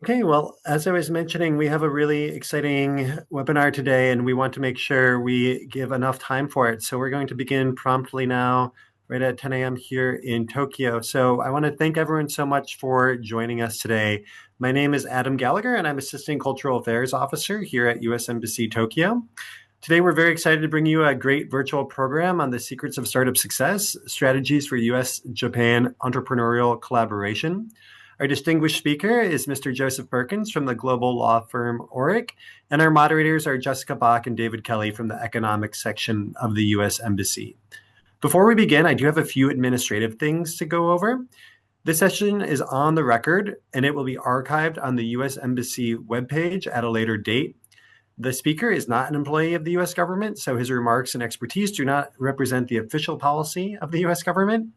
Okay, well, as I was mentioning, we have a really exciting webinar today, and we want to make sure we give enough time for it. So we're going to begin promptly now, right at 10 a.m. here in Tokyo. So I want to thank everyone so much for joining us today. My name is Adam Gallagher, and I'm Assistant Cultural Affairs Officer here at U.S. Embassy Tokyo. Today, we're very excited to bring you a great virtual program on the secrets of startup success, strategies for U.S.-Japan entrepreneurial collaboration. Our distinguished speaker is Mr. Joseph Perkins from the global law firm Orrick, and our moderators are Jessica Bach and David Kelly from the economics section of the U.S. Embassy. Before we begin, I do have a few administrative things to go over. This session is on the record, and it will be archived on the U.S. Embassy webpage at a later date. The speaker is not an employee of the U.S. government, so his remarks and expertise do not represent the official policy of the U.S. government.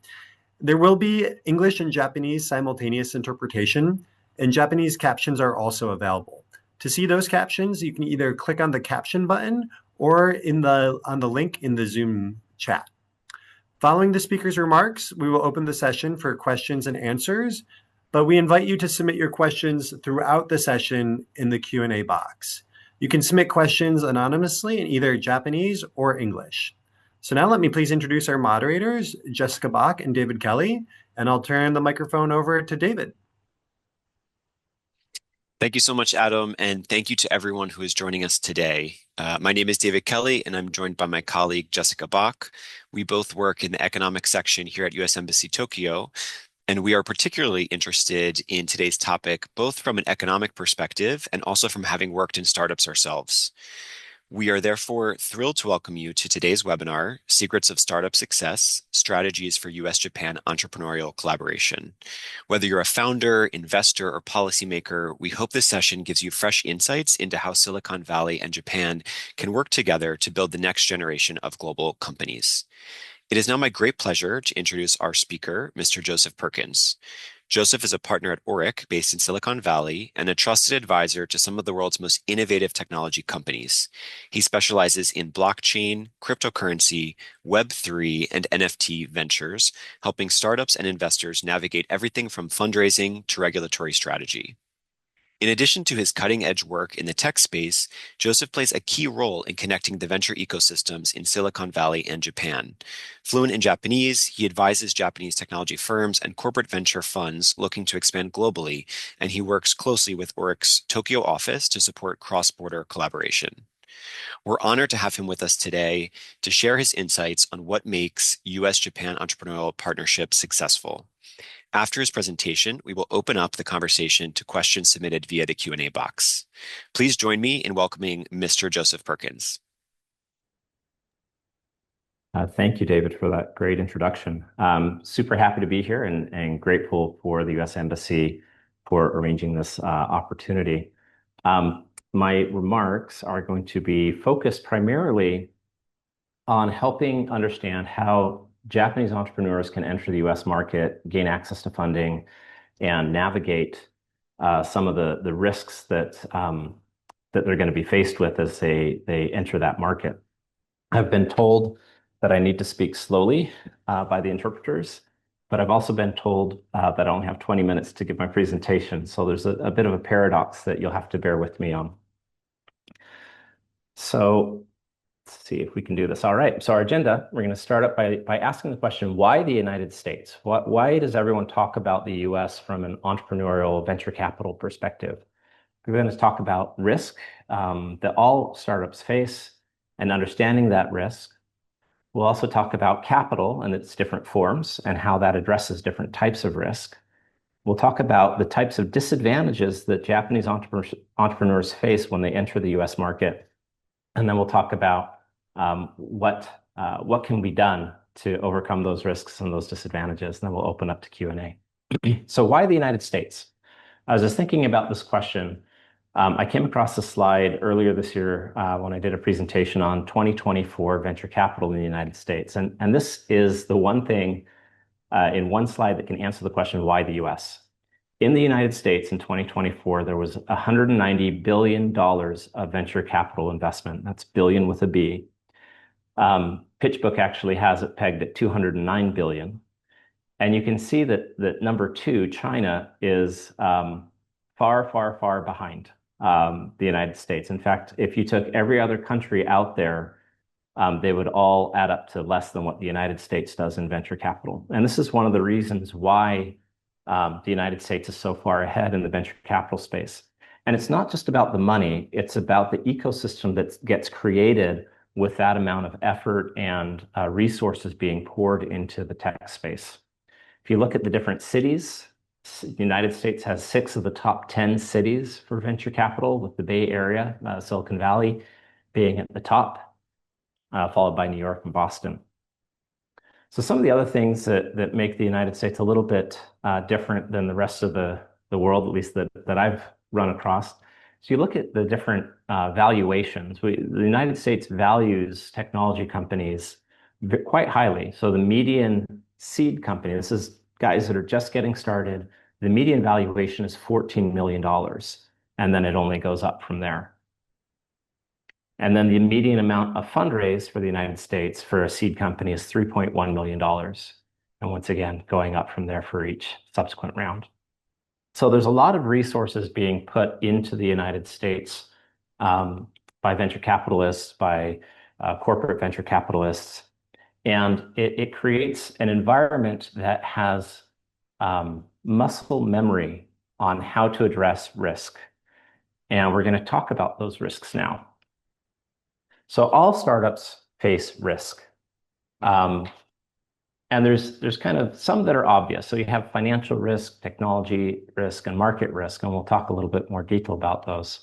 There will be English and Japanese simultaneous interpretation, and Japanese captions are also available. To see those captions, you can either click on the caption button or on the link in the Zoom chat. Following the speaker's remarks, we will open the session for questions and answers, but we invite you to submit your questions throughout the session in the Q&A box. You can submit questions anonymously in either Japanese or English. So now let me please introduce our moderators, Jessica Bach and David Kelly, and I'll turn the microphone over to David. Thank you so much, Adam, and thank you to everyone who is joining us today. My name is David Kelly, and I'm joined by my colleague, Jessica Bach. We both work in the economics section here at U.S. Embassy Tokyo, and we are particularly interested in today's topic, both from an economic perspective and also from having worked in startups ourselves. We are therefore thrilled to welcome you to today's webinar, Secrets of Startup Success, Strategies for U.S.-Japan Entrepreneurial Collaboration. Whether you're a founder, investor, or policymaker, we hope this session gives you fresh insights into how Silicon Valley and Japan can work together to build the next generation of global companies. It is now my great pleasure to introduce our speaker, Mr. Joseph Perkins. Joseph is a partner at Orrick, based in Silicon Valley, and a trusted advisor to some of the world's most innovative technology companies. He specializes in blockchain, cryptocurrency, Web3, and NFT ventures, helping startups and investors navigate everything from fundraising to regulatory strategy. In addition to his cutting-edge work in the tech space, Joseph plays a key role in connecting the venture ecosystems in Silicon Valley and Japan. Fluent in Japanese, he advises Japanese technology firms and corporate venture funds looking to expand globally, and he works closely with Orrick's Tokyo office to support cross-border collaboration. We're honored to have him with us today to share his insights on what makes U.S.-Japan entrepreneurial partnerships successful. After his presentation, we will open up the conversation to questions submitted via the Q&A box. Please join me in welcoming Mr. Joseph Perkins. Thank you, David, for that great introduction. Super happy to be here and grateful for the U.S. Embassy for arranging this opportunity. My remarks are going to be focused primarily on helping understand how Japanese entrepreneurs can enter the U.S. market, gain access to funding, and navigate some of the risks that they're going to be faced with as they enter that market. I've been told that I need to speak slowly by the interpreters, but I've also been told that I only have 20 minutes to give my presentation. So there's a bit of a paradox that you'll have to bear with me on. So let's see if we can do this. All right. So our agenda, we're going to start up by asking the question, why the United States? Why does everyone talk about the U.S. from an entrepreneurial venture capital perspective? We're going to talk about risk that all startups face and understanding that risk. We'll also talk about capital and its different forms and how that addresses different types of risk. We'll talk about the types of disadvantages that Japanese entrepreneurs face when they enter the U.S. market. And then we'll talk about what can be done to overcome those risks and those disadvantages. And then we'll open up to Q&A. So why the United States? I was just thinking about this question. I came across a slide earlier this year when I did a presentation on 2024 venture capital in the United States. And this is the one thing in one slide that can answer the question, why the US? In the United States in 2024, there was $190 billion of venture capital investment. That's billion with a B. PitchBook actually has it pegged at 209 billion. And you can see that number two, China, is far, far, far behind the United States. In fact, if you took every other country out there, they would all add up to less than what the United States does in venture capital. And this is one of the reasons why the United States is so far ahead in the venture capital space. And it's not just about the money, it's about the ecosystem that gets created with that amount of effort and resources being poured into the tech space. If you look at the different cities, the United States has 6 of the top 10 cities for venture capital, with the Bay Area, Silicon Valley being at the top, followed by New York and Boston. So some of the other things that make the United States a little bit different than the rest of the world, at least that I've run across. So you look at the different valuations. The United States values technology companies quite highly. So the median seed company, this is guys that are just getting started, the median valuation is $14 million, and then it only goes up from there. And then the median amount of fundraise for the United States for a seed company is $3.1 million. And once again, going up from there for each subsequent round. So there's a lot of resources being put into the United States by venture capitalists, by corporate venture capitalists. And it creates an environment that has muscle memory on how to address risk. And we're going to talk about those risks now. So all startups face risk. And there's kind of some that are obvious. So you have financial risk, technology risk, and market risk, and we'll talk a little bit more detail about those.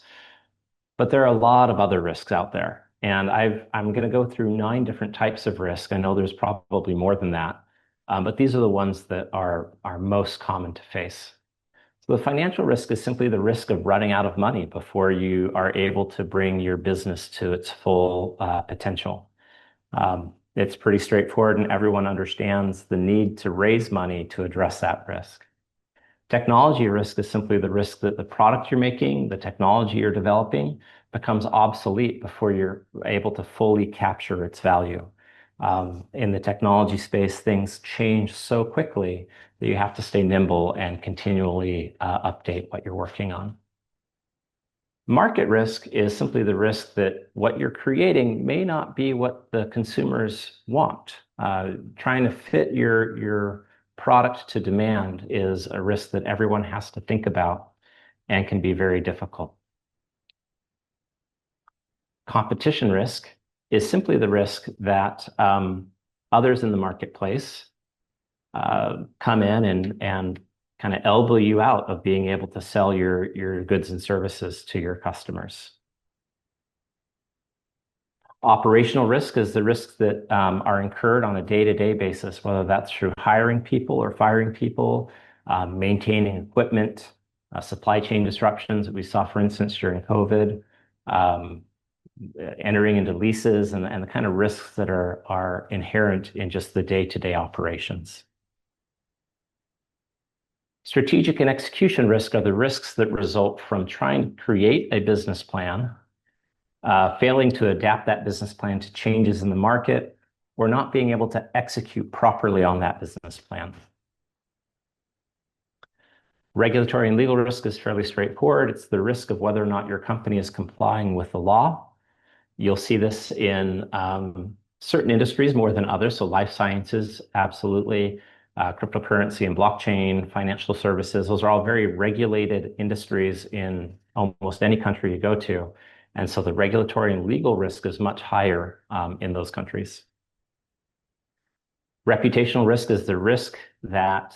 But there are a lot of other risks out there. And I'm going to go through 9 different types of risk. I know there's probably more than that, but these are the ones that are most common to face. So the financial risk is simply the risk of running out of money before you are able to bring your business to its full potential. It's pretty straightforward, and everyone understands the need to raise money to address that risk. Technology risk is simply the risk that the product you're making, the technology you're developing, becomes obsolete before you're able to fully capture its value. In the technology space, things change so quickly that you have to stay nimble and continually update what you're working on. Market risk is simply the risk that what you're creating may not be what the consumers want. Trying to fit your product to demand is a risk that everyone has to think about and can be very difficult. Competition risk is simply the risk that others in the marketplace come in and kind of elbow you out of being able to sell your goods and services to your customers. Operational risk is the risks that are incurred on a day-to-day basis, whether that's through hiring people or firing people, maintaining equipment, supply chain disruptions that we saw, for instance, during COVID, entering into leases, and the kind of risks that are inherent in just the day-to-day operations. Strategic and execution risk are the risks that result from trying to create a business plan, failing to adapt that business plan to changes in the market, or not being able to execute properly on that business plan. Regulatory and legal risk is fairly straightforward. It's the risk of whether or not your company is complying with the law. You'll see this in certain industries more than others. So life sciences, absolutely. Cryptocurrency and blockchain, financial services, those are all very regulated industries in almost any country you go to. And so the regulatory and legal risk is much higher in those countries. Reputational risk is the risk that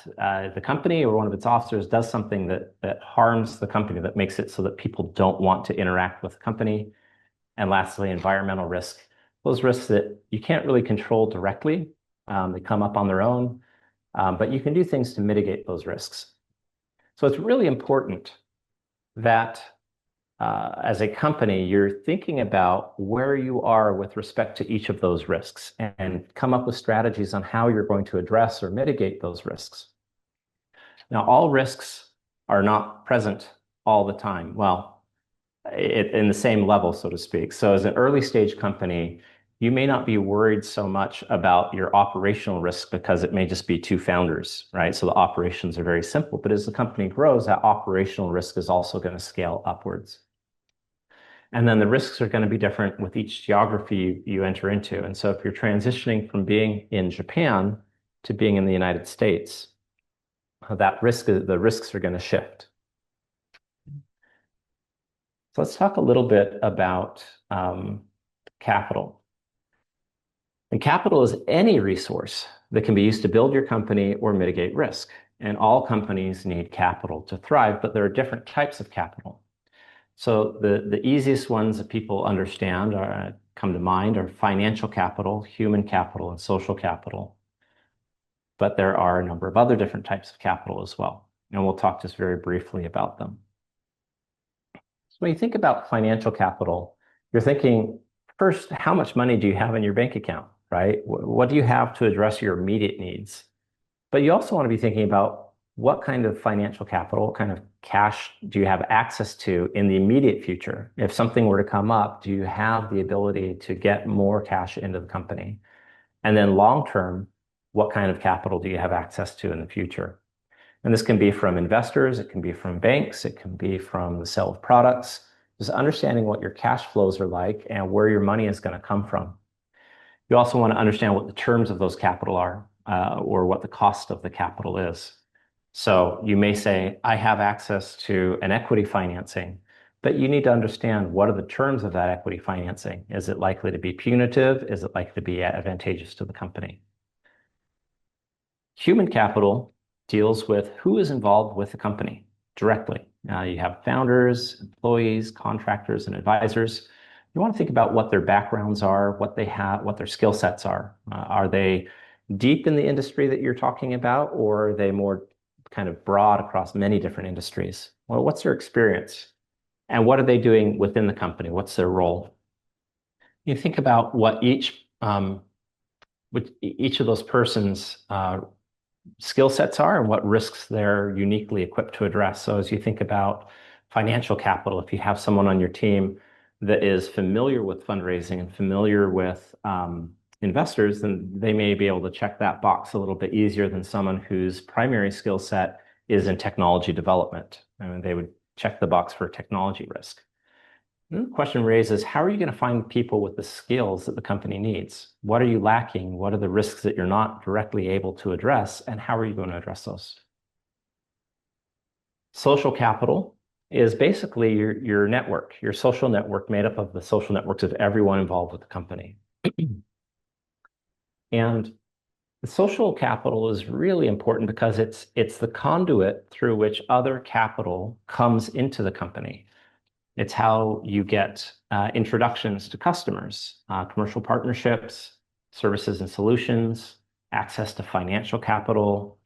the company or one of its officers does something that harms the company, that makes it so that people don't want to interact with the company. And lastly, environmental risk, those risks that you can't really control directly. They come up on their own. But you can do things to mitigate those risks. So it's really important that as a company, you're thinking about where you are with respect to each of those risks and come up with strategies on how you're going to address or mitigate those risks. Now, all risks are not present all the time. Well, in the same level, so to speak. So as an early stage company, you may not be worried so much about your operational risk because it may just be two founders, right? So the operations are very simple, but as the company grows, that operational risk is also going to scale upwards. And then the risks are going to be different with each geography you enter into. And so if you're transitioning from being in Japan to being in the United States, the risks are going to shift. So let's talk a little bit about capital. And capital is any resource that can be used to build your company or mitigate risk. And all companies need capital to thrive, but there are different types of capital. So the easiest ones that people understand come to mind are financial capital, human capital, and social capital. But there are a number of other different types of capital as well. And we'll talk just very briefly about them. So when you think about financial capital, you're thinking, first, how much money do you have in your bank account, right? What do you have to address your immediate needs? But you also want to be thinking about what kind of financial capital, what kind of cash do you have access to in the immediate future? If something were to come up, do you have the ability to get more cash into the company? And then long term, what kind of capital do you have access to in the future? And this can be from investors, it can be from banks, it can be from the sale of products. Just understanding what your cash flows are like and where your money is going to come from. You also want to understand what the terms of those capital are, or what the cost of the capital is. So you may say, I have access to an equity financing, but you need to understand what are the terms of that equity financing. Is it likely to be punitive? Is it likely to be advantageous to the company? Human capital deals with who is involved with the company directly. You have founders, employees, contractors, and advisors. You want to think about what their backgrounds are, what they have, what their skill sets are. Are they deep in the industry that you're talking about, or are they more kind of broad across many different industries? Well, what's their experience? And what are they doing within the company? What's their role? You think about what each of those persons' skill sets are and what risks they're uniquely equipped to address. So as you think about financial capital, if you have someone on your team that is familiar with fundraising and familiar with investors, then they may be able to check that box a little bit easier than someone whose primary skill set is in technology development. I mean, they would check the box for technology risk. And the question raises, how are you going to find people with the skills that the company needs? What are you lacking? What are the risks that you're not directly able to address? And how are you going to address those? Social capital is basically your network, your social network made up of the social networks of everyone involved with the company. And the social capital is really important because it's the conduit through which other capital comes into the company. It's how you get introductions to customers, commercial partnerships, services and solutions, access to financial capital,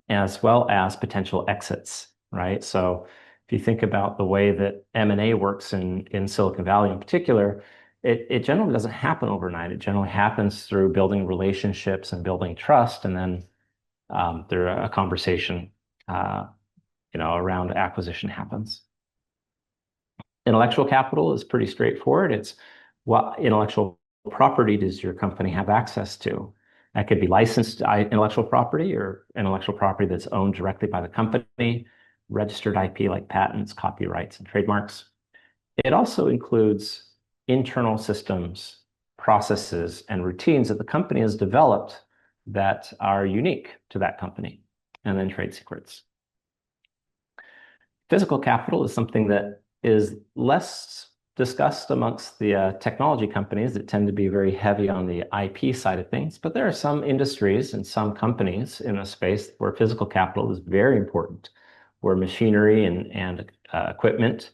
as well as potential exits, right? So if you think about the way that M&A works in Silicon Valley in particular, it generally doesn't happen overnight. It generally happens through building relationships and building trust, and then a conversation around acquisition happens. Intellectual capital is pretty straightforward. It's what intellectual property does your company have access to? That could be licensed intellectual property or intellectual property that's owned directly by the company, registered IP like patents, copyrights, and trademarks. It also includes internal systems, processes, and routines that the company has developed that are unique to that company, and then trade secrets. Physical capital is something that is less discussed amongst the technology companies that tend to be very heavy on the IP side of things. But there are some industries and some companies in a space where physical capital is very important, where machinery and equipment,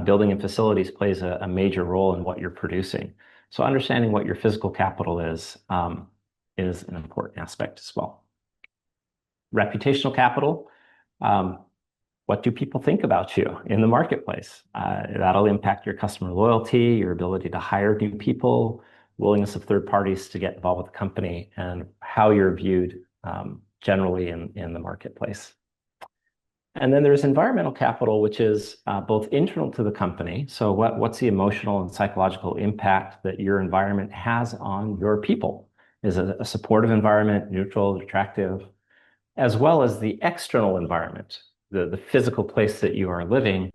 building and facilities plays a major role in what you're producing. So understanding what your physical capital is an important aspect as well. Reputational capital. What do people think about you in the marketplace? That'll impact your customer loyalty, your ability to hire new people, willingness of third parties to get involved with the company, and how you're viewed generally in the marketplace. And then there's environmental capital, which is both internal to the company. So what's the emotional and psychological impact that your environment has on your people? Is it a supportive environment, neutral, attractive, as well as the external environment, the physical place that you are living?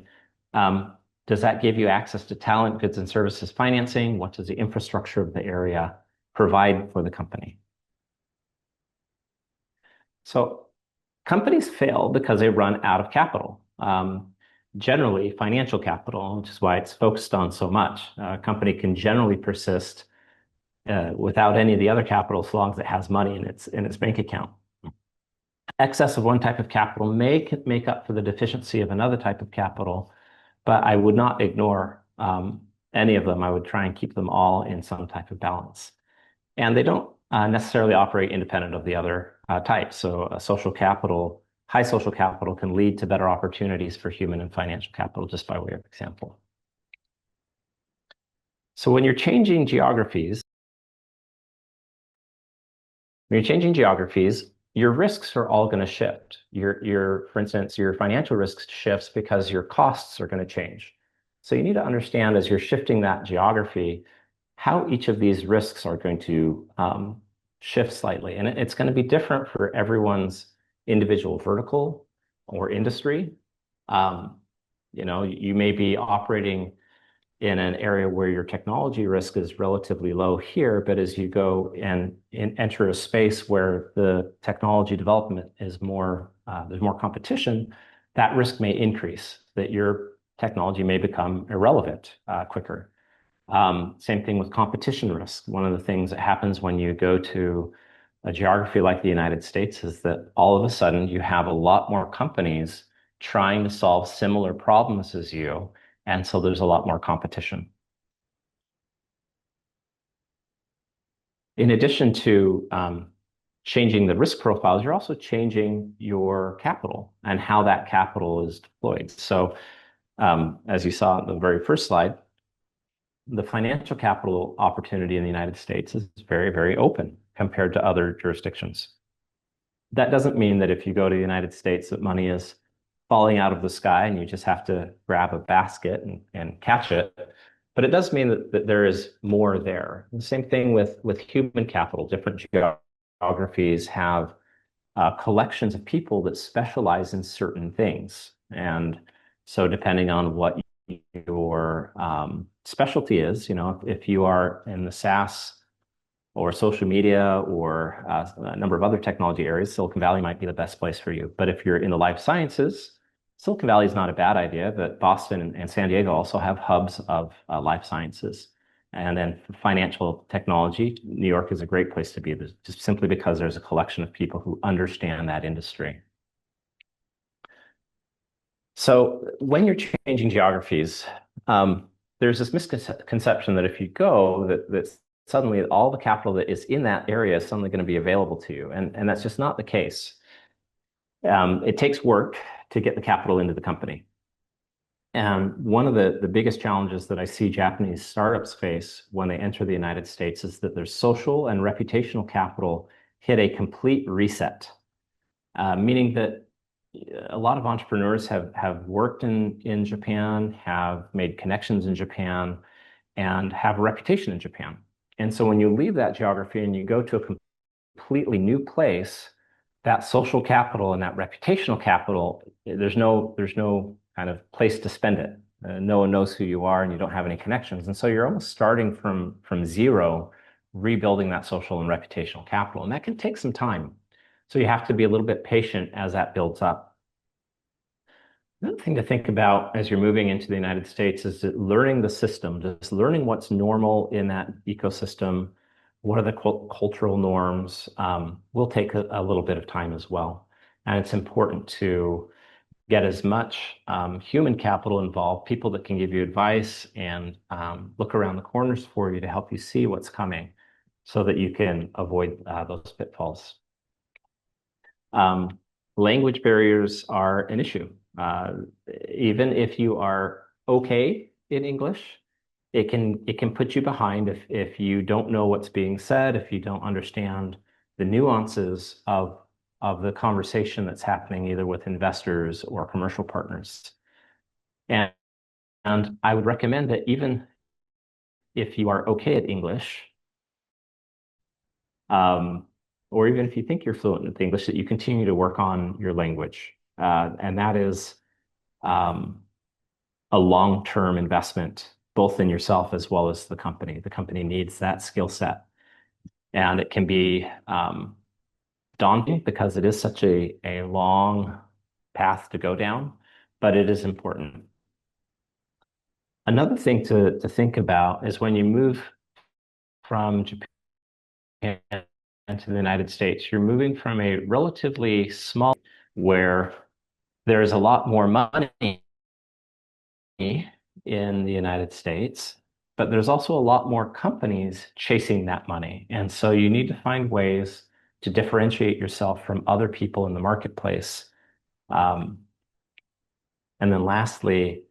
Does that give you access to talent, goods and services financing? What does the infrastructure of the area provide for the company? So companies fail because they run out of capital. Generally, financial capital, which is why it's focused on so much. A company can generally persist without any of the other capital as long as it has money in its bank account. Excess of one type of capital may make up for the deficiency of another type of capital, but I would not ignore any of them. I would try and keep them all in some type of balance. And they don't necessarily operate independent of the other types. So high social capital can lead to better opportunities for human and financial capital, just by way of example. So when you're changing geographies, your risks are all going to shift. For instance, your financial risks shifts because your costs are going to change. So you need to understand as you're shifting that geography, how each of these risks are going to shift slightly. And it's going to be different for everyone's individual vertical or industry. You may be operating in an area where your technology risk is relatively low here, but as you go and enter a space where the technology development is more, there's more competition, that risk may increase, that your technology may become irrelevant quicker. Same thing with competition risk. One of the things that happens when you go to a geography like the United States is that all of a sudden you have a lot more companies trying to solve similar problems as you. And so there's a lot more competition. In addition to changing the risk profiles, you're also changing your capital and how that capital is deployed. So as you saw in the very first slide, the financial capital opportunity in the United States is very, very open compared to other jurisdictions. That doesn't mean that if you go to the United States that money is falling out of the sky and you just have to grab a basket and catch it. But it does mean that there is more there. The same thing with human capital. Different geographies have collections of people that specialize in certain things. And so depending on what your specialty is, if you are in the SaaS or social media or a number of other technology areas, Silicon Valley might be the best place for you. But if you're in the life sciences, Silicon Valley is not a bad idea, but Boston and San Diego also have hubs of life sciences. And then for financial technology, New York is a great place to be, just simply because there's a collection of people who understand that industry. So when you're changing geographies, there's this misconception that if you go, that suddenly all the capital that is in that area is suddenly going to be available to you. And that's just not the case. It takes work to get the capital into the company. And one of the biggest challenges that I see Japanese startups face when they enter the United States is that their social and reputational capital hit a complete reset, meaning that a lot of entrepreneurs have worked in Japan, have made connections in Japan, and have a reputation in Japan. And so when you leave that geography and you go to a completely new place, that social capital and that reputational capital, there's no kind of place to spend it. No one knows who you are and you don't have any connections. And so you're almost starting from zero, rebuilding that social and reputational capital. And that can take some time. So you have to be a little bit patient as that builds up. Another thing to think about as you're moving into the United States is that learning the system, just learning what's normal in that ecosystem. What are the cultural norms? Will take a little bit of time as well. And it's important to get as much human capital involved, people that can give you advice and look around the corners for you to help you see what's coming so that you can avoid those pitfalls. Language barriers are an issue. Even if you are okay in English, it can put you behind if you don't know what's being said, if you don't understand the nuances of the conversation that's happening either with investors or commercial partners. And I would recommend that even if you are okay at English, or even if you think you're fluent with English, that you continue to work on your language. And that is a long-term investment, both in yourself as well as the company. The company needs that skill set. And it can be daunting because it is such a long path to go down, but it is important. Another thing to think about is when you move from Japan to the United States, you're moving from a relatively small where there's a lot more money in the United States, but there's also a lot more companies chasing that money. And so you need to find ways to differentiate yourself from other people in the marketplace. And then lastly,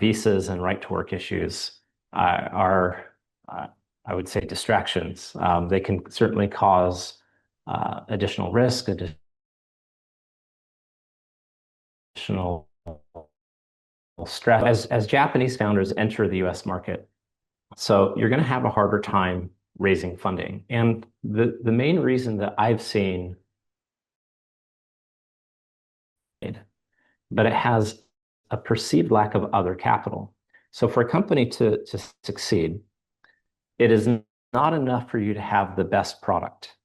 visas and right to work issues are I would say, distractions. They can certainly cause additional risk, additional stress as Japanese founders enter the US market. So you're going to have a harder time raising funding. And the main reason that I've seen, but it has a perceived lack of other capital. So for a company to succeed, it is not enough for you to have the best product.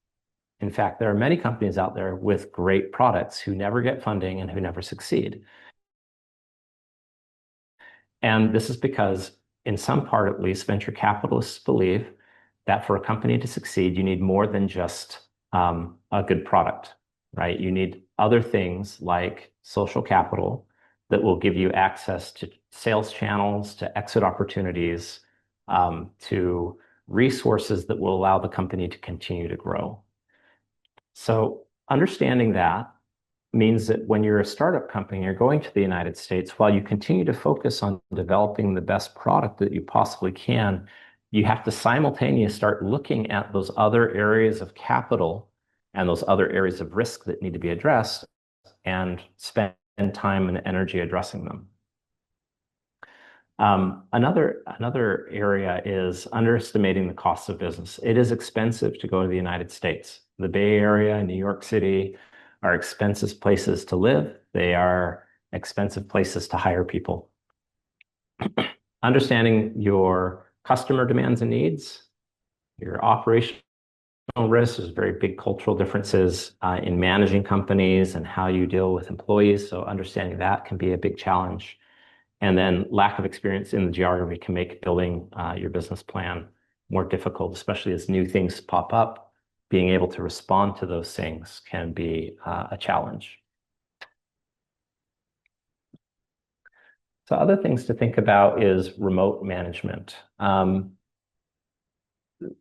In fact, there are many companies out there with great products who never get funding and who never succeed. And this is because, in some part at least, venture capitalists believe that for a company to succeed, you need more than just a good product, right? You need other things like social capital that will give you access to sales channels, to exit opportunities, to resources that will allow the company to continue to grow. So understanding that means that when you're a startup company, you're going to the United States, while you continue to focus on developing the best product that you possibly can, you have to simultaneously start looking at those other areas of capital and those other areas of risk that need to be addressed and spend time and energy addressing them. Another area is underestimating the cost of business. It is expensive to go to the United States. The Bay Area and New York City are expensive places to live. They are expensive places to hire people. Understanding your customer demands and needs, your operational risks. There's very big cultural differences in managing companies and how you deal with employees. So understanding that can be a big challenge. And then lack of experience in the geography can make building your business plan more difficult, especially as new things pop up. Being able to respond to those things can be a challenge. So other things to think about is remote management.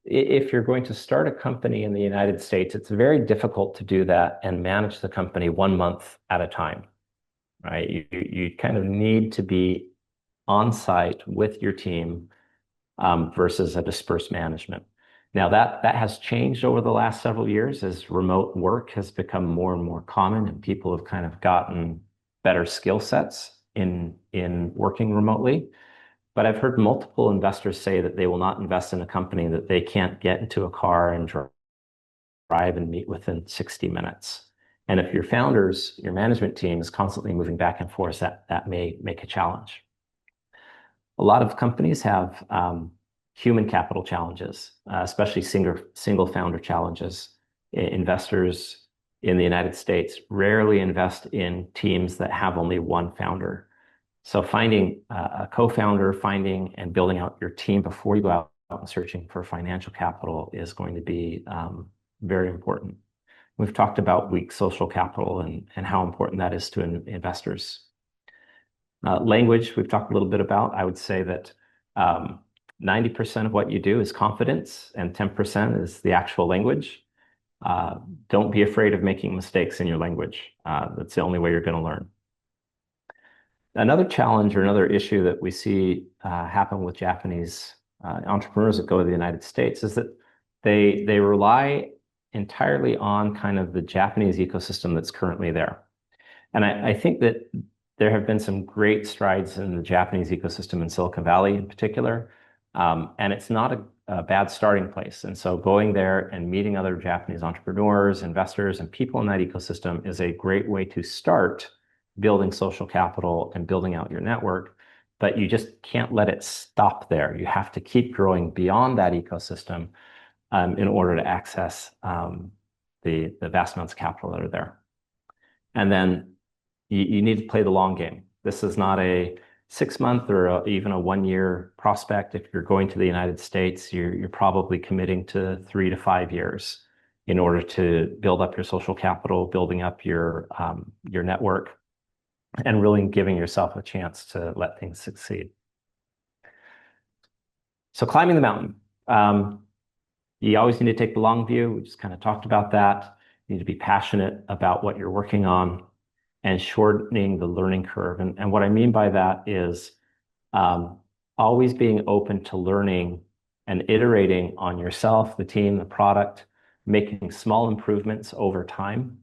If you're going to start a company in the United States, it's very difficult to do that and manage the company 1 month at a time, right? You kind of need to be on site with your team versus a dispersed management. Now that has changed over the last several years as remote work has become more and more common and people have kind of gotten better skill sets in working remotely. But I've heard multiple investors say that they will not invest in a company that they can't get into a car and drive and meet within 60 minutes. And if your founders, your management team is constantly moving back and forth, that may make a challenge. A lot of companies have human capital challenges, especially single founder challenges. Investors in the United States rarely invest in teams that have only one founder. So finding a co-founder, finding and building out your team before you go out and searching for financial capital is going to be very important. We've talked about weak social capital and how important that is to investors. Language, we've talked a little bit about. I would say that 90% of what you do is confidence and 10% is the actual language. Don't be afraid of making mistakes in your language. That's the only way you're going to learn. Another challenge or another issue that we see happen with Japanese entrepreneurs that go to the United States is that they rely entirely on kind of the Japanese ecosystem that's currently there. And I think that there have been some great strides in the Japanese ecosystem in Silicon Valley in particular. And it's not a bad starting place. And so going there and meeting other Japanese entrepreneurs, investors, and people in that ecosystem is a great way to start building social capital and building out your network. But you just can't let it stop there. You have to keep growing beyond that ecosystem in order to access the vast amounts of capital that are there. And then you need to play the long game. This is not a 6-month or even a 1-year prospect. If you're going to the United States, you're probably committing to 3 to 5 years in order to build up your social capital, building up your network, and really giving yourself a chance to let things succeed. So climbing the mountain. You always need to take the long view. We just kind of talked about that. You need to be passionate about what you're working on and shortening the learning curve. And what I mean by that is always being open to learning and iterating on yourself, the team, the product, making small improvements over time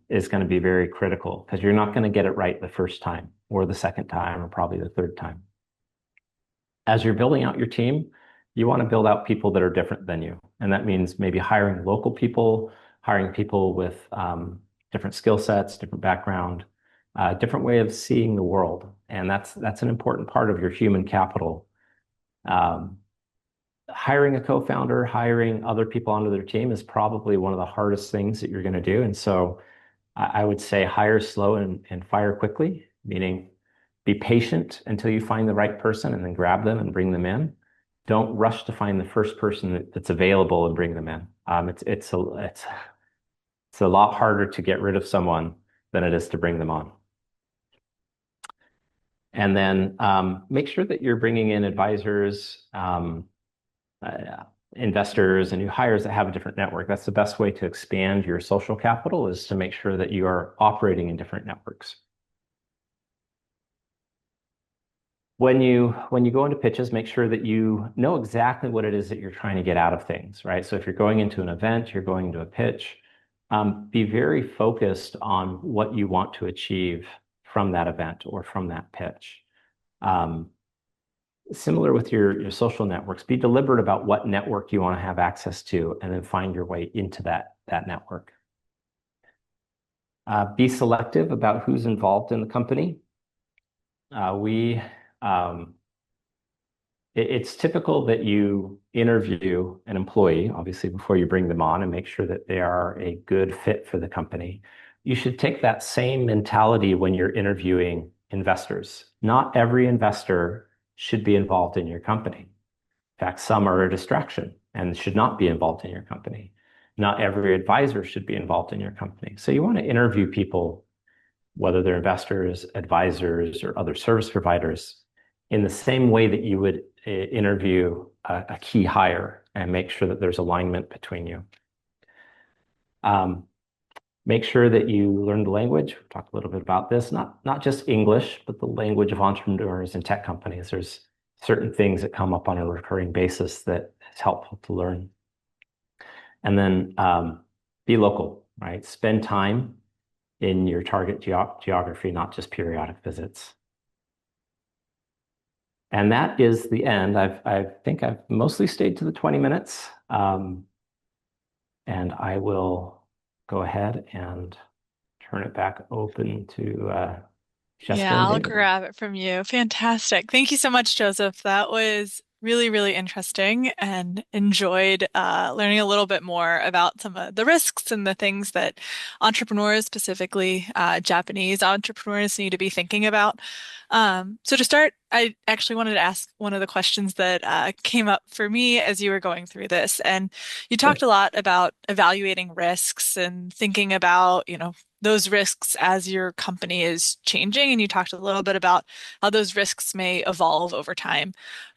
is going to be very critical, because you're not going to get it right the first time or the second time or probably the third time. As you're building out your team, you want to build out people that are different than you. And that means maybe hiring local people, hiring people with different skill sets, different background, different way of seeing the world. And that's an important part of your human capital. Hiring a co-founder, hiring other people onto their team is probably one of the hardest things that you're going to do. And so I would say hire slow and fire quickly, meaning be patient until you find the right person and then grab them and bring them in. Don't rush to find the first person that's available and bring them in. It's a lot harder to get rid of someone than it is to bring them on. And then make sure that you're bringing in advisors, investors, and new hires that have a different network. That's the best way to expand your social capital, is to make sure that you are operating in different networks. When you go into pitches, make sure that you know exactly what it is that you're trying to get out of things, right? So if you're going into an event, you're going into a pitch, be very focused on what you want to achieve from that event or from that pitch. Similar with your social networks, be deliberate about what network you want to have access to, and then find your way into that network. Be selective about who's involved in the company. It's typical that you interview an employee, obviously, before you bring them on, and make sure that they are a good fit for the company. You should take that same mentality when you're interviewing investors. Not every investor should be involved in your company. In fact, some are a distraction and should not be involved in your company. Not every advisor should be involved in your company. So you want to interview people, whether they're investors, advisors, or other service providers, in the same way that you would interview a key hire, and make sure that there's alignment between you. Make sure that you learn the language. We've talked a little bit about this, not just English, but the language of entrepreneurs and tech companies. There's certain things that come up on a recurring basis that is helpful to learn. And then be local, right? Spend time in your target geography, not just periodic visits. And that is the end. I think I've mostly stayed to the 20 minutes. And I will go ahead and turn it back open to Jessica. Yeah, I'll grab it from you. Fantastic. Thank you so much, Joseph. That was really, really interesting, and enjoyed learning a little bit more about some of the risks and the things that entrepreneurs, specifically Japanese entrepreneurs, need to be thinking about. So to start, I actually wanted to ask one of the questions that came up for me as you were going through this. And you talked a lot about evaluating risks and thinking about, those risks as your company is changing. And you talked a little bit about how those risks may evolve over time.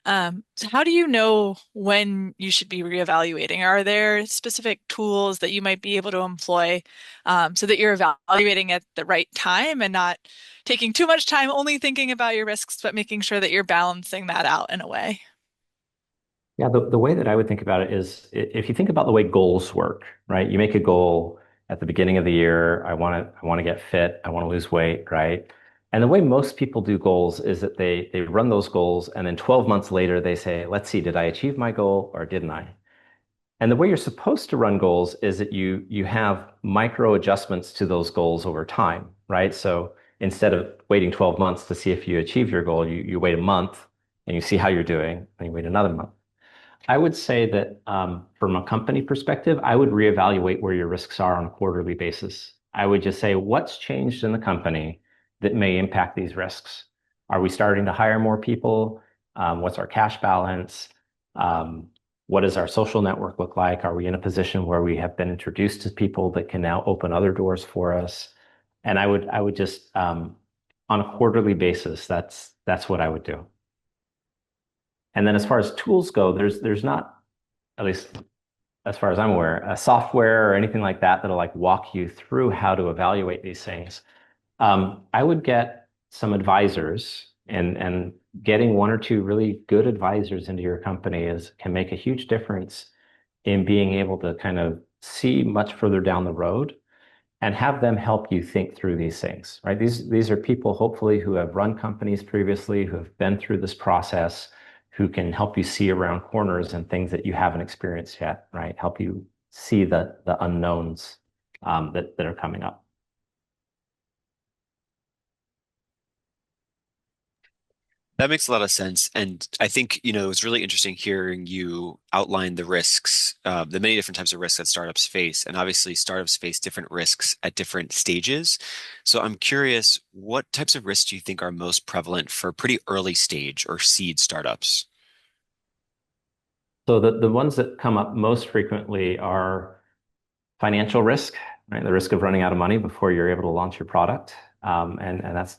So how do you know when you should be reevaluating? Are there specific tools that you might be able to employ so that you're evaluating at the right time and not taking too much time only thinking about your risks, but making sure that you're balancing that out in a way? Yeah, the way that I would think about it is if you think about the way goals work, right? You make a goal at the beginning of the year. I want to get fit. I want to lose weight, right? And the way most people do goals is that they run those goals and then 12 months later they say, let's see, did I achieve my goal or didn't I? And the way you're supposed to run goals is that you have micro adjustments to those goals over time, right? So instead of waiting 12 months to see if you achieve your goal, you wait a month and you see how you're doing, and you wait another month. I would say that from a company perspective, I would reevaluate where your risks are on a quarterly basis. I would just say, what's changed in the company that may impact these risks? Are we starting to hire more people? What's our cash balance? Um, what does our social network look like? Are we in a position where we have been introduced to people that can now open other doors for us? And I would just on a quarterly basis, that's what I would do. And then as far as tools go, there's not, at least as far as I'm aware, a software or anything like that that'll like walk you through how to evaluate these things. I would get some advisors, and getting one or two really good advisors into your company can make a huge difference in being able to kind of see much further down the road and have them help you think through these things, right? These are people hopefully who have run companies previously, who have been through this process, who can help you see around corners and things that you haven't experienced yet, right? Help you see the unknowns that are coming up. That makes a lot of sense. And I think, it was really interesting hearing you outline the risks, the many different types of risks that startups face. And obviously, startups face different risks at different stages. So I'm curious, what types of risks do you think are most prevalent for pretty early stage or seed startups? So the ones that come up most frequently are financial risk, right? The risk of running out of money before you're able to launch your product. And that's,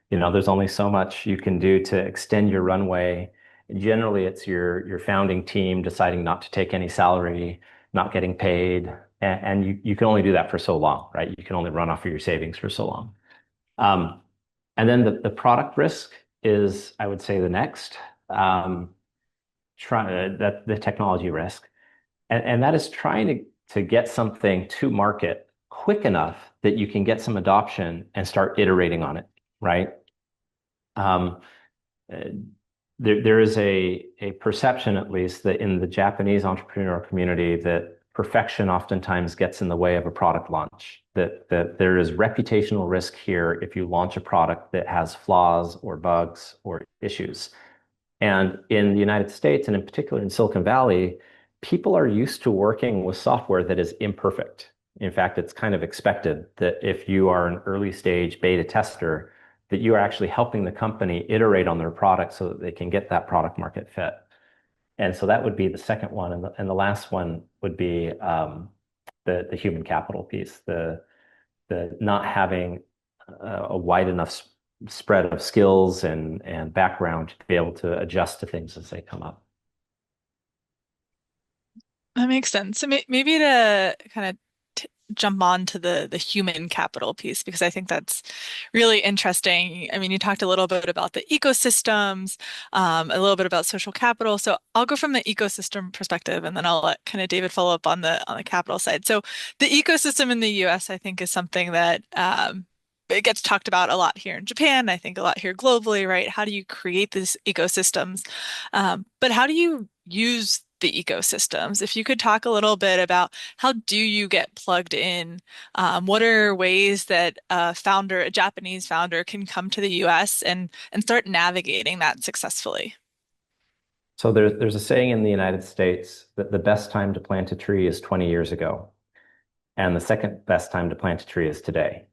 there's only so much you can do to extend your runway. Generally, it's your founding team deciding not to take any salary, not getting paid, and you can only do that for so long, right? You can only run off of your savings for so long. Um, and then the product risk is, I would say, the next. That the technology risk, and that is trying to get something to market quick enough that you can get some adoption and start iterating on it, right? Um, uh, there is a perception, at least, that in the Japanese entrepreneurial community, that perfection oftentimes gets in the way of a product launch. That there is reputational risk here if you launch a product that has flaws or bugs or issues. And in the United States, and in particular in Silicon Valley, people are used to working with software that is imperfect. In fact, it's kind of expected that if you are an early stage beta tester, that you are actually helping the company iterate on their product so that they can get that product market fit. And so that would be the second one. And the last one would be the human capital piece, the not having a wide enough spread of skills and background to be able to adjust to things as they come up. That makes sense. So maybe to kind of t jump on to the human capital piece, because I think that's really interesting. I mean, you talked a little bit about the ecosystems, a little bit about social capital. So I'll go from the ecosystem perspective, and then I'll let kind of David follow up on the capital side. So the ecosystem in the U.S., I think, is something that it gets talked about a lot here in Japan. I think a lot here globally, right? How do you create these ecosystems? But how do you use the ecosystems? If you could talk a little bit about how do you get plugged in? What are ways that a Japanese founder, can come to the US and start navigating that successfully? So there's a saying in the United States that the best time to plant a tree is 20 years ago, and the second best time to plant a tree is today.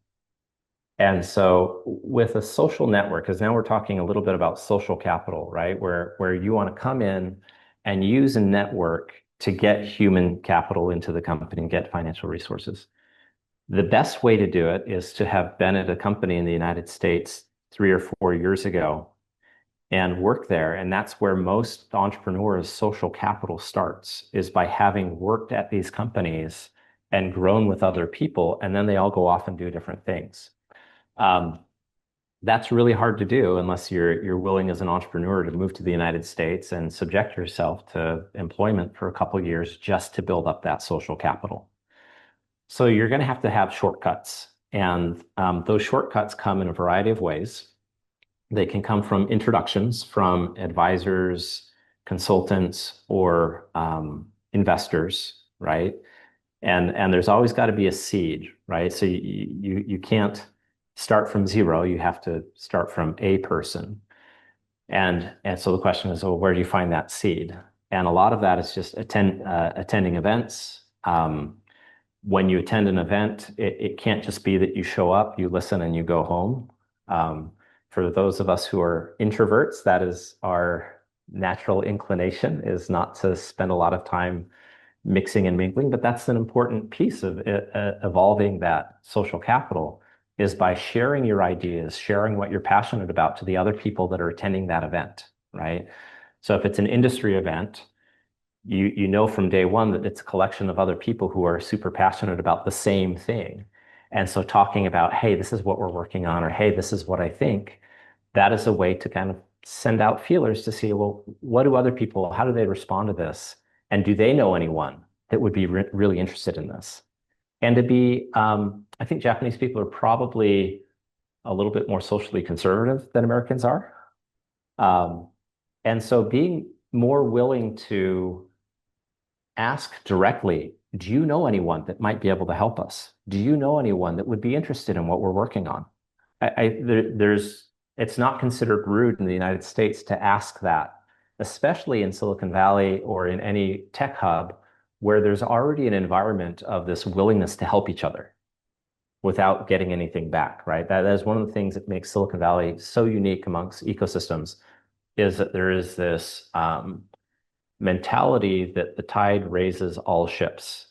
And so with a social network, because now we're talking a little bit about social capital, right? Where you want to come in and use a network to get human capital into the company and get financial resources. The best way to do it is to have been at a company in the United States 3 or 4 years ago and work there. And that's where most entrepreneurs' social capital starts, is by having worked at these companies and grown with other people. And then they all go off and do different things. Um, That's really hard to do unless you're willing as an entrepreneur to move to the United States and subject yourself to employment for a couple of years just to build up that social capital. So you're going to have shortcuts. And those shortcuts come in a variety of ways. They can come from introductions from advisors, consultants, or investors, right? And there's always got to be a seed, right? So you can't start from zero. You have to start from a person. And so the question is, well, where do you find that seed? And a lot of that is just attending events. When you attend an event, it can't just be that you show up, you listen, and you go home. For those of us who are introverts, that is our natural inclination, is not to spend a lot of time mixing and mingling, but that's an important piece of evolving that social capital, is by sharing your ideas, sharing what you're passionate about to the other people that are attending that event, right? So if it's an industry event, you know from day one that it's a collection of other people who are super passionate about the same thing. And so talking about, hey, this is what we're working on, or hey, this is what I think, that is a way to kind of send out feelers to see, well, what do other people, how do they respond to this? And do they know anyone that would be really interested in this? And to be, I think Japanese people are probably a little bit more socially conservative than Americans are. And so being more willing to ask directly, do you know anyone that might be able to help us? Do you know anyone that would be interested in what we're working on? It's not considered rude in the United States to ask that, especially in Silicon Valley or in any tech hub where there's already an environment of this willingness to help each other without getting anything back, right? That is one of the things that makes Silicon Valley so unique amongst ecosystems, is that there is this mentality that the tide raises all ships,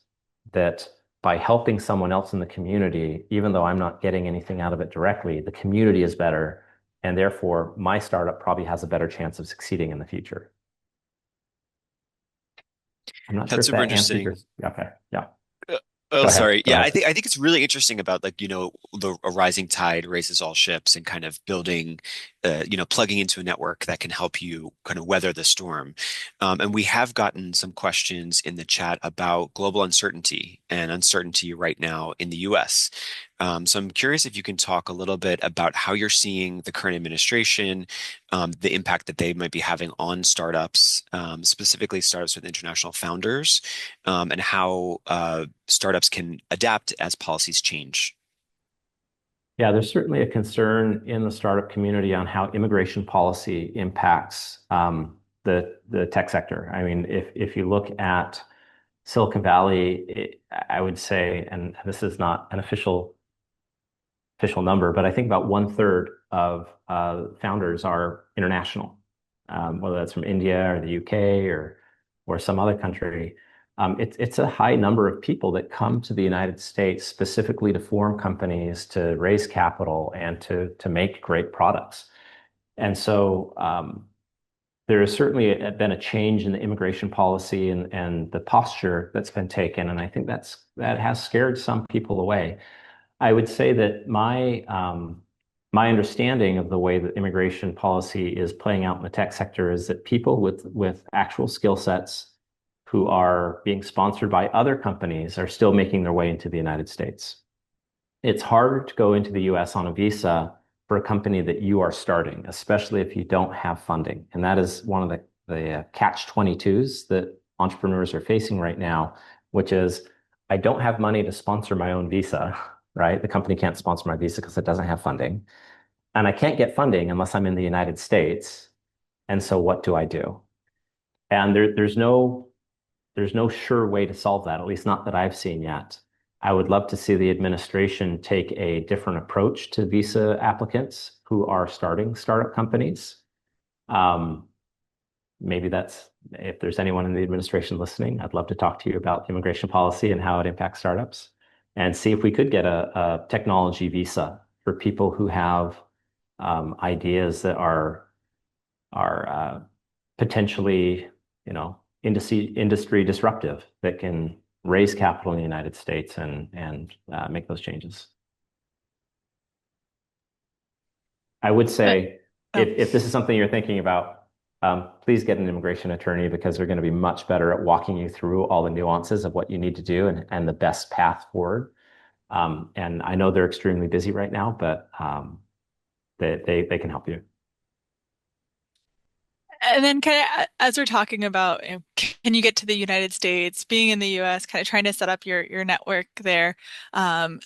that by helping someone else in the community, even though I'm not getting anything out of it directly, the community is better, and therefore my startup probably has a better chance of succeeding in the future. I'm not sure That's if super that answered interesting. your... Okay, yeah. Oh, Go ahead. sorry. Go Yeah, ahead. I think it's really interesting about, like, a rising tide raises all ships, and kind of building, plugging into a network that can help you kind of weather the storm. And we have gotten some questions in the chat about global uncertainty and uncertainty right now in the US. So I'm curious if you can talk a little bit about how you're seeing the current administration, the impact that they might be having on startups, specifically startups with international founders, and how startups can adapt as policies change. Yeah, there's certainly a concern in the startup community on how immigration policy impacts the tech sector. I mean, if you look at Silicon Valley, I would say, and this is not an official number, but I think about 1/3 of founders are international, whether that's from India or the UK or some other country. It's a high number of people that come to the United States specifically to form companies, to raise capital, and to make great products. And so there has certainly been a change in the immigration policy and the posture that's been taken, and I think that has scared some people away. I would say that my understanding of the way that immigration policy is playing out in the tech sector is that people with actual skill sets who are being sponsored by other companies are still making their way into the United States. It's harder to go into the US on a visa for a company that you are starting, especially if you don't have funding. And that is one of the catch-22s that entrepreneurs are facing right now, which is, I don't have money to sponsor my own visa, right? The company can't sponsor my visa because it doesn't have funding. And I can't get funding unless I'm in the United States. And so what do I do? And there's no sure way to solve that, at least not that I've seen yet. I would love to see the administration take a different approach to visa applicants who are starting startup companies. Maybe if there's anyone in the administration listening, I'd love to talk to you about immigration policy and how it impacts startups, and see if we could get a technology visa for people who have ideas that are potentially, industry disruptive, that can raise capital in the United States and make those changes. I would Uh, say oh. if this is something you're thinking about, please get an immigration attorney because they're going to be much better at walking you through all the nuances of what you need to do and the best path forward. And I know they're extremely busy right now, but they can help you. And then kind of as we're talking about, can you get to the United States, being in the US, kind of trying to set up your network there. Um,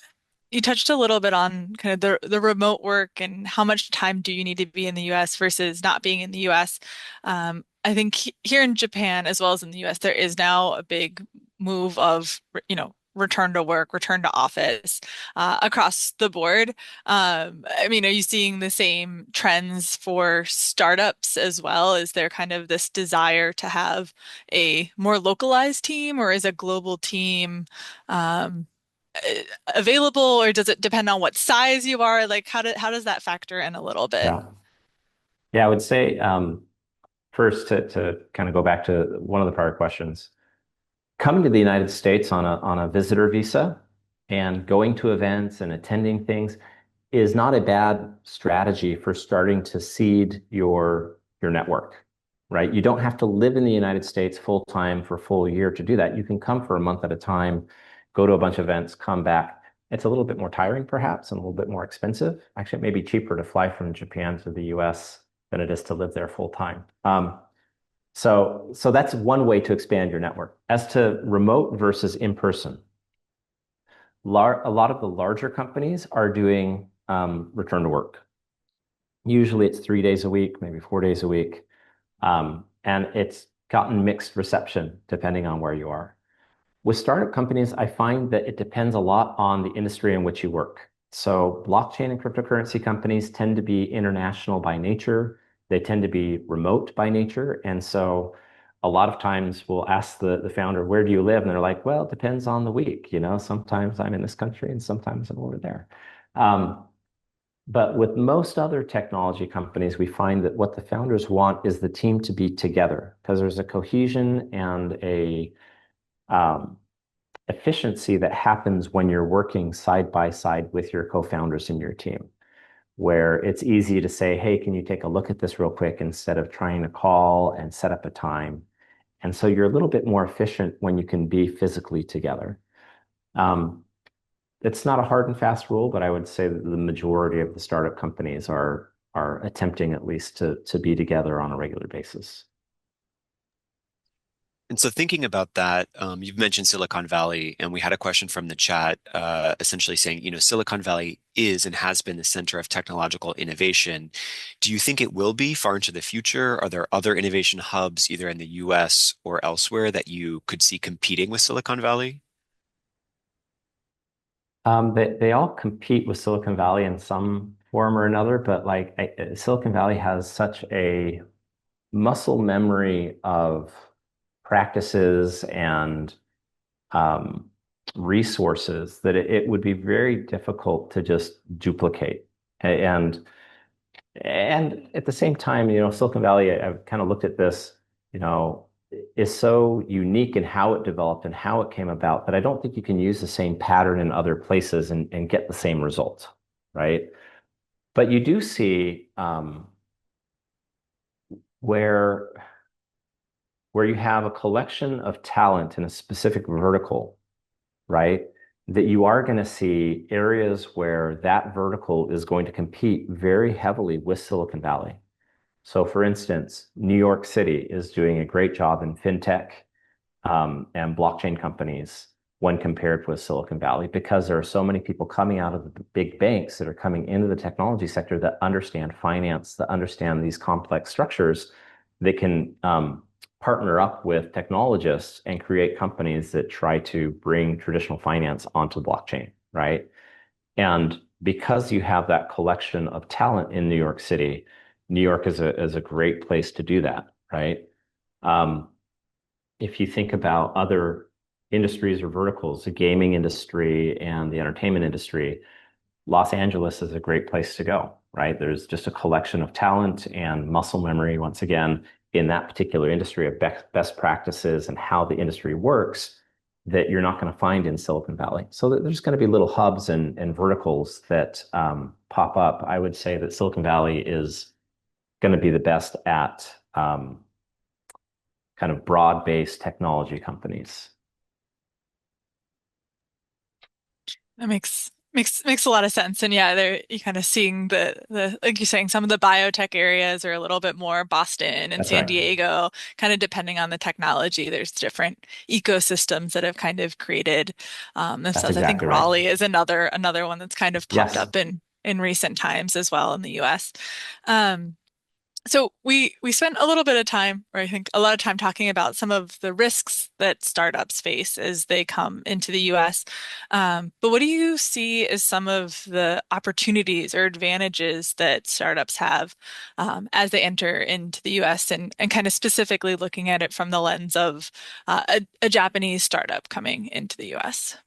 you touched a little bit on kind of the remote work and how much time do you need to be in the US versus not being in the US. I think here in Japan as well as in the US, there is now a big move of, return to work, return to office across the board. I mean, are you seeing the same trends for startups as well? Is there kind of this desire to have a more localized team, or is a global team um, available, or does it depend on what size you are? Like, how does that factor in a little bit? Yeah. Yeah, I would say first to kind of go back to one of the prior questions, coming to the United States on a visitor visa and going to events and attending things is not a bad strategy for starting to seed your network, right? You don't have to live in the United States full time for a full year to do that. You can come for a month at a time, go to a bunch of events, come back. It's a little bit more tiring, perhaps, and a little bit more expensive. Actually, it may be cheaper to fly from Japan to the US than it is to live there full time. So that's one way to expand your network. As to remote versus in person, a lot of the larger companies are doing return to work. Usually it's 3 days a week, maybe 4 days a week. And it's gotten mixed reception depending on where you are. With startup companies, I find that it depends a lot on the industry in which you work. So blockchain and cryptocurrency companies tend to be international by nature. They tend to be remote by nature. And so a lot of times we'll ask the founder, where do you live? And they're like, well, it depends on the week. Sometimes I'm in this country and sometimes I'm over there. But with most other technology companies, we find that what the founders want is the team to be together because there's a cohesion and a efficiency that happens when you're working side by side with your co-founders in your team, where it's easy to say, hey, can you take a look at this real quick instead of trying to call and set up a time. And so you're a little bit more efficient when you can be physically together. It's not a hard and fast rule, but I would say that the majority of the startup companies are attempting at least to be together on a regular basis. And so thinking about that, you've mentioned Silicon Valley, and we had a question from the chat essentially saying, Silicon Valley is and has been the center of technological innovation. Do you think it will be far into the future? Are there other innovation hubs, either in the US or elsewhere, that you could see competing with Silicon Valley? They all compete with Silicon Valley in some form or another, but Silicon Valley has such a muscle memory of practices and resources that it would be very difficult to just duplicate. And at the same time, Silicon Valley, I've kind of looked at this, is so unique in how it developed and how it came about that I don't think you can use the same pattern in other places and get the same result, right? But you do see where you have a collection of talent in a specific vertical, right? That you are going to see areas where that vertical is going to compete very heavily with Silicon Valley. So for instance, New York City is doing a great job in fintech and blockchain companies when compared with Silicon Valley because there are so many people coming out of the big banks that are coming into the technology sector that understand finance, that understand these complex structures that can partner up with technologists and create companies that try to bring traditional finance onto blockchain, right? And because you have that collection of talent in New York City, New York is a great place to do that, right? If you think about other industries or verticals, the gaming industry and the entertainment industry, Los Angeles is a great place to go, right? There's just a collection of talent and muscle memory, once again, in that particular industry of best practices and how the industry works that you're not going to find in Silicon Valley. So there's going to be little hubs and verticals that pop up. I would say that Silicon Valley is going to be the best at kind of broad-based technology companies. That makes a lot of sense. And yeah, there you're kind of seeing the like you're saying, some of the biotech areas are a little bit more Boston and That's San right. Diego, kind of depending on the technology. There's different ecosystems that have kind of created That's themselves. I think exactly right. Raleigh is another one that's kind of popped Yes. up in recent times as well in the US. Um, so we spent a little bit of time, or I think a lot of time talking about some of the risks that startups face as they come into the US. But what do you see as some of the opportunities or advantages that startups have as they enter into the US and kind of specifically looking at it from the lens of a Japanese startup coming into the US?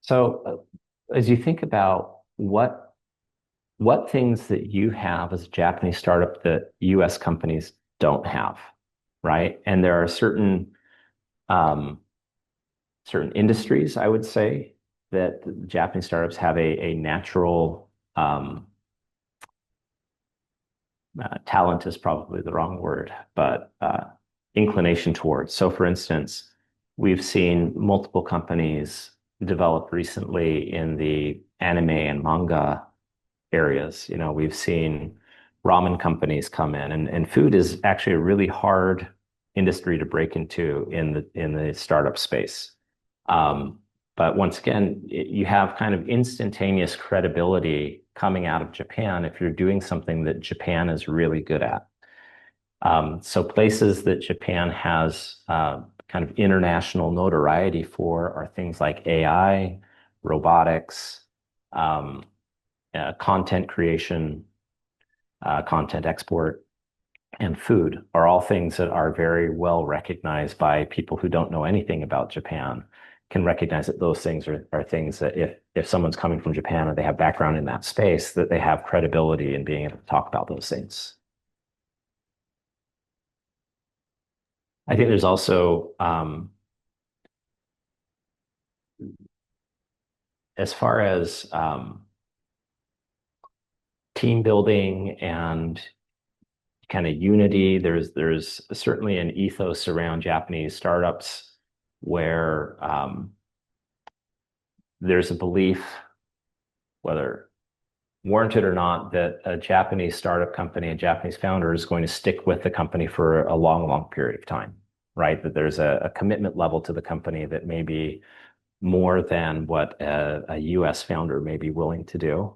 So as you think about what things that you have as a Japanese startup that US companies don't have, right? And there are um, certain industries, I would say, that the Japanese startups have a natural talent is probably the wrong word, but inclination towards. So, for instance, we've seen multiple companies develop recently in the anime and manga areas. You know, we've seen ramen companies come in, and food is actually a really hard industry to break into in the startup space. Um, but once again, you have kind of instantaneous credibility coming out of Japan if you're doing something that Japan is really good at. So places that Japan has kind of international notoriety for are things like AI, robotics, um, content creation, content export, and food are all things that are very well recognized by people who don't know anything about Japan, can recognize that those things are things that if someone's coming from Japan or they have background in that space, that they have credibility in being able to talk about those things. I think there's also, as far as team building and kind of unity, there's certainly an ethos around Japanese startups where there's a belief, whether warranted or not, that a Japanese startup company, a Japanese founder is going to stick with the company for a long, long period of time, right? That there's a commitment level to the company that may be more than what a US founder may be willing to do.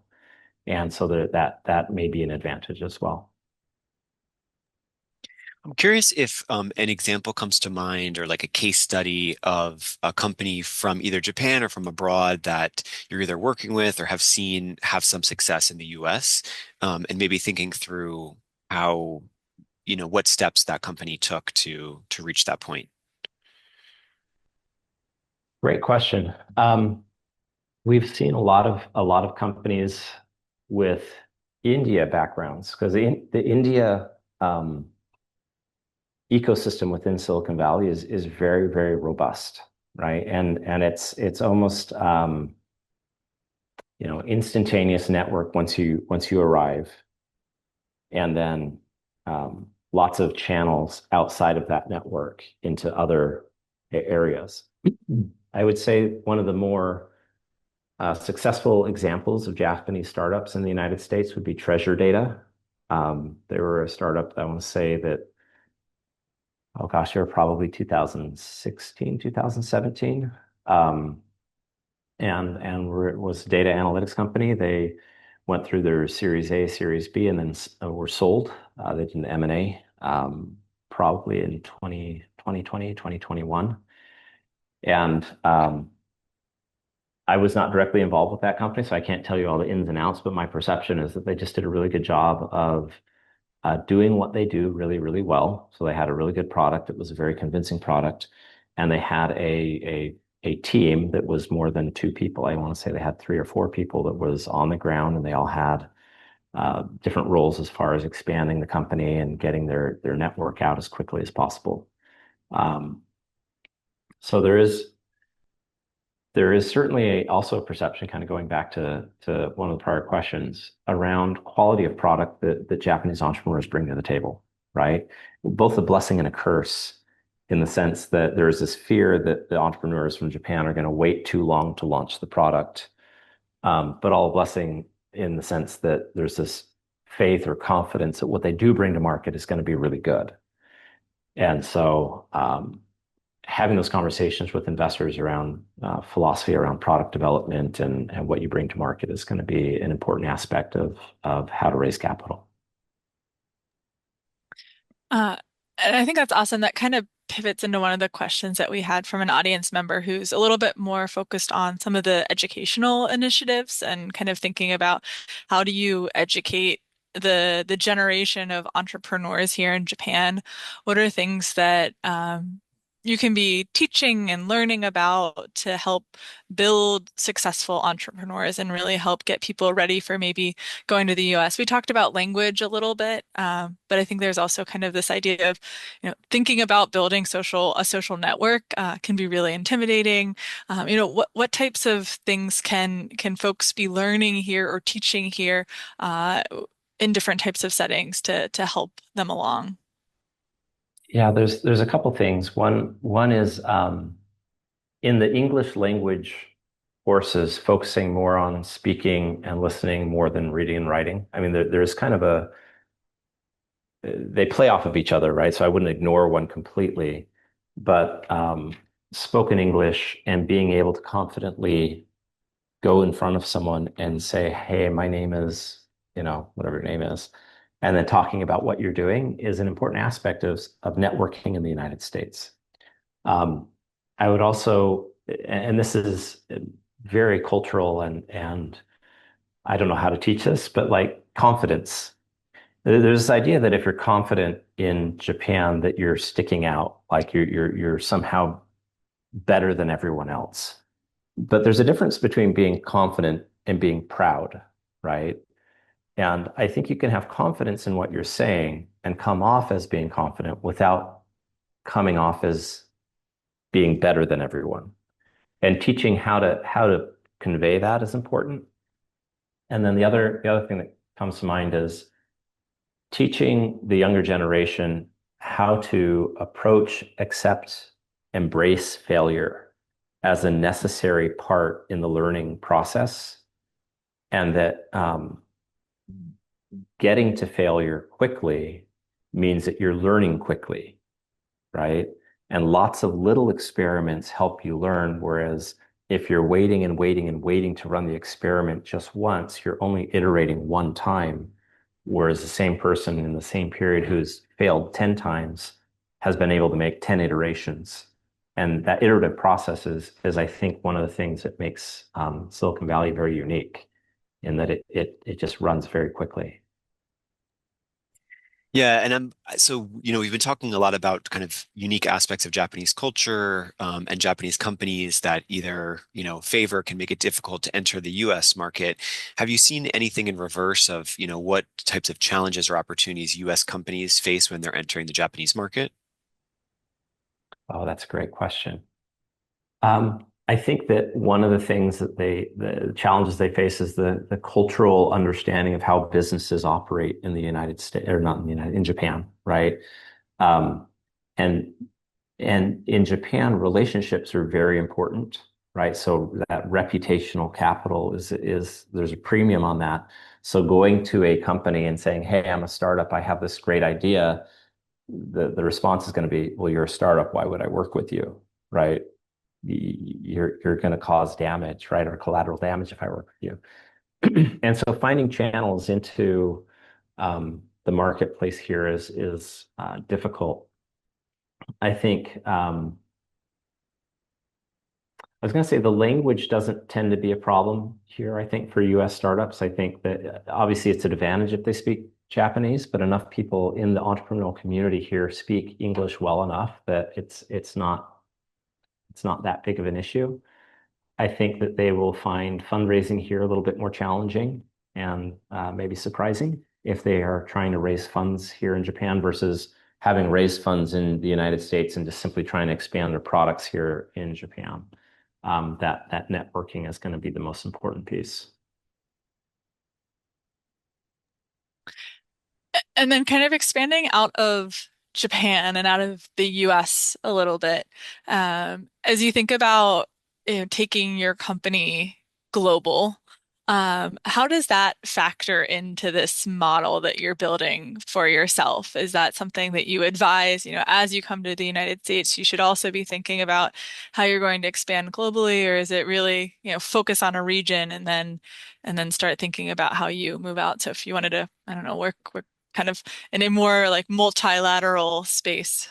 And so that may be an advantage as well. I'm curious if an example comes to mind or like a case study of a company from either Japan or from abroad that you're either working with or have seen have some success in the US, and maybe thinking through how, what steps that company took to reach that point. Great question. We've seen a lot of companies with India backgrounds because the India ecosystem within Silicon Valley is very, very robust, right? And it's almost instantaneous network once you arrive, and then lots of channels outside of that network into other areas. I would say one of the more successful examples of Japanese startups in the United States would be Treasure Data. They were a startup that I want to say that, oh gosh, they were probably 2016, 2017. And was a data analytics company. They went through their Series A, Series B, and then were sold. They did an M&A probably in 2020, 2021. And I was not directly involved with that company, so I can't tell you all the ins and outs, but my perception is that they just did a really good job of doing what they do really, really well. So they had a really good product. It was a very convincing product. And they had a team that was more than two people. I want to say they had three or four people that was on the ground, and they all had different roles as far as expanding the company and getting their network out as quickly as possible. So there is certainly also a perception, kind of going back to one of the prior questions, around quality of product that Japanese entrepreneurs bring to the table, right? Both a blessing and a curse, in the sense that there is this fear that the entrepreneurs from Japan are going to wait too long to launch the product, but all a blessing in the sense that there's this faith or confidence that what they do bring to market is going to be really good. And so having those conversations with investors around philosophy around product development and what you bring to market is going to be an important aspect of how to raise capital. And I think that's awesome. That kind of pivots into one of the questions that we had from an audience member who's a little bit more focused on some of the educational initiatives and kind of thinking about how do you educate the generation of entrepreneurs here in Japan? What are things that you can be teaching and learning about to help build successful entrepreneurs and really help get people ready for maybe going to the US? We talked about language a little bit, but I think there's also kind of this idea of, thinking about building a social network can be really intimidating. What types of things can folks be learning here or teaching here in different types of settings to help them along? Yeah, there's a couple things. One is in the English language courses, focusing more on speaking and listening more than reading and writing. I mean, there's kind of they play off of each other, right? So I wouldn't ignore one completely, but spoken English and being able to confidently go in front of someone and say, "Hey, my name is, whatever your name is," and then talking about what you're doing is an important aspect of networking in the United States. I would also, and this is very cultural, and I don't know how to teach this, but like confidence. There's this idea that if you're confident in Japan, that you're sticking out, like you're somehow better than everyone else. But there's a difference between being confident and being proud, right? And I think you can have confidence in what you're saying and come off as being confident without coming off as being better than everyone. And teaching how to convey that is important. And then the other thing that comes to mind is teaching the younger generation how to approach, accept, embrace failure as a necessary part in the learning process, and that getting to failure quickly means that you're learning quickly, right? And lots of little experiments help you learn, whereas if you're waiting and waiting and waiting to run the experiment just once, you're only iterating one time, whereas the same person in the same period who's failed 10 times has been able to make 10 iterations. And that iterative process is I think, one of the things that makes Silicon Valley very unique, in that it just runs very quickly. Yeah, and we've been talking a lot about kind of unique aspects of Japanese culture, and Japanese companies that either, favor can make it difficult to enter the US market. Have you seen anything in reverse of, what types of challenges or opportunities US companies face when they're entering the Japanese market? Oh, that's a great question. I think that one of the things that the challenges they face is the cultural understanding of how businesses operate in the United States, or not in the in Japan, right? Um, and in Japan, relationships are very important, right? So that reputational capital is there's a premium on that. So going to a company and saying, "Hey, I'm a startup. I have this great idea," the response is going to be, "Well, you're a startup. Why would I work with you?" Right? You're going to cause damage, right? Or collateral damage if I work with you. And so finding channels into the marketplace here is difficult. I think I was going to say the language doesn't tend to be a problem here, I think, for US startups. I think that obviously it's an advantage if they speak Japanese, but enough people in the entrepreneurial community here speak English well enough that it's not that big of an issue. I think that they will find fundraising here a little bit more challenging and maybe surprising if they are trying to raise funds here in Japan versus having raised funds in the United States and just simply trying to expand their products here in Japan. That networking is going to be the most important piece. And then kind of expanding out of Japan and out of the US a little bit, as you think about, taking your company global, how does that factor into this model that you're building for yourself? Is that something that you advise, as you come to the United States, you should also be thinking about how you're going to expand globally, or is it really, focus on a region and then start thinking about how you move out? So if you wanted to, I don't know, work kind of in a more like multilateral space.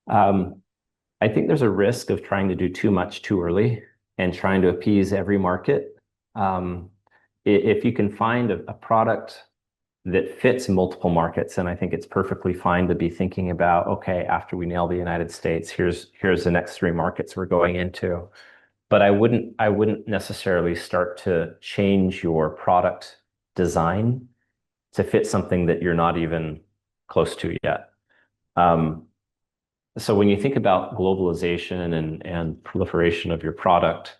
Um, I think there's a risk of trying to do too much too early and trying to appease every market. Um, if you can find a product that fits multiple markets, and I think it's perfectly fine to be thinking about, okay, after we nail the United States, here's the next 3 markets we're going into. But I wouldn't necessarily start to change your product design to fit something that you're not even close to yet. Um, so when you think about globalization and proliferation of your product,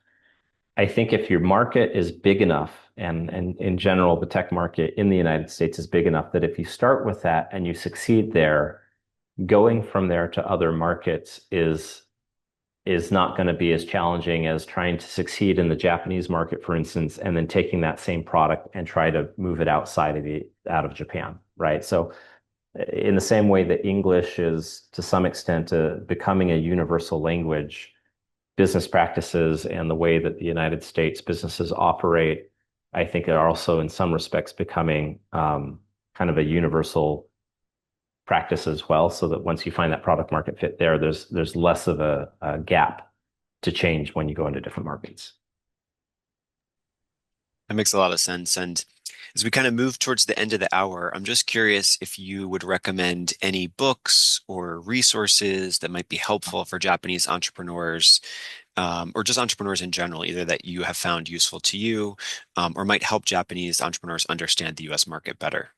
I think if your market is big enough, and in general, the tech market in the United States is big enough that if you start with that and you succeed there, going from there to other markets is not going to be as challenging as trying to succeed in the Japanese market, for instance, and then taking that same product and try to move it out of Japan, right? So in the same way that English is to some extent becoming a universal language, business practices and the way that the United States businesses operate, I think are also in some respects becoming kind of a universal practice as well, so that once you find that product market fit there, there's less of a gap to change when you go into different markets. That makes a lot of sense. And as we kind of move towards the end of the hour, I'm just curious if you would recommend any books or resources that might be helpful for Japanese entrepreneurs, or just entrepreneurs in general, either that you have found useful to you, or might help Japanese entrepreneurs understand the US market better.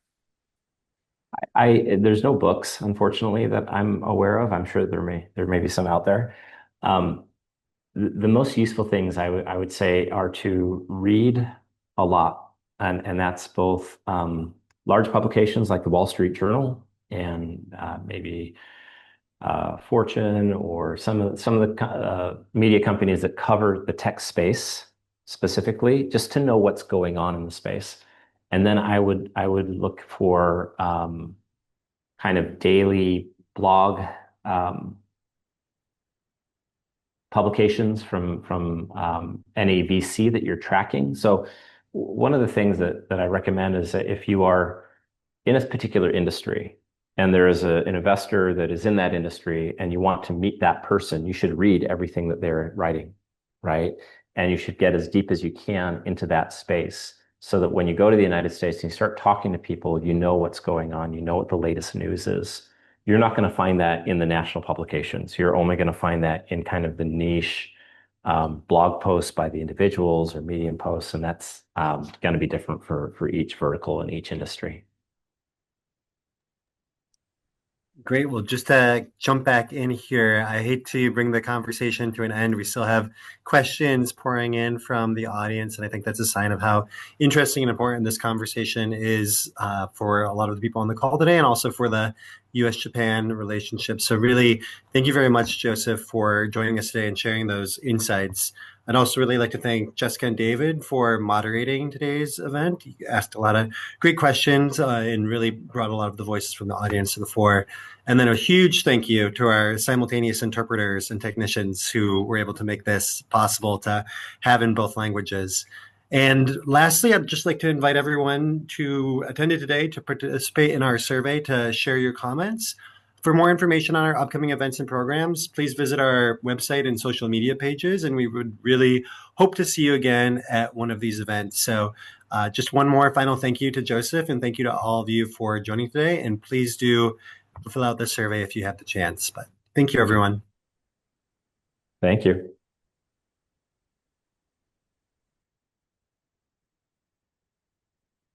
There's no books, unfortunately, that I'm aware of. I'm sure there may be some out there. Um, the most useful things I would say are to read a lot, and that's both large publications like the Wall Street Journal and maybe Fortune or some of the media companies that cover the tech space specifically, just to know what's going on in the space. And then I would look for kind of daily blog um, publications from any VC that you're tracking. So one of the things that I recommend is that if you are in a particular industry and there is an investor that is in that industry and you want to meet that person, you should read everything that they're writing, right? And you should get as deep as you can into that space so that when you go to the United States and you start talking to people, you know what's going on, you know what the latest news is. You're not going to find that in the national publications. You're only going to find that in kind of the niche blog posts by the individuals or Medium posts, and that's going to be different for each vertical and each industry. Great. Well, just to jump back in here, I hate to bring the conversation to an end. We still have questions pouring in from the audience, and I think that's a sign of how interesting and important this conversation is for a lot of the people on the call today, and also for the U.S.-Japan relationship. So really, thank you very much, Joseph, for joining us today and sharing those insights. I'd also really like to thank Jessica and David for moderating today's event. You asked a lot of great questions and really brought a lot of the voices from the audience to the fore. And then a huge thank you to our simultaneous interpreters and technicians who were able to make this possible to have in both languages. And lastly, I'd just like to invite everyone to attend it today to participate in our survey to share your comments. For more information on our upcoming events and programs, please visit our website and social media pages, and we would really hope to see you again at one of these events. So just one more final thank you to Joseph, and thank you to all of you for joining today. And please do fill out the survey if you have the chance. But thank you, everyone. Thank you.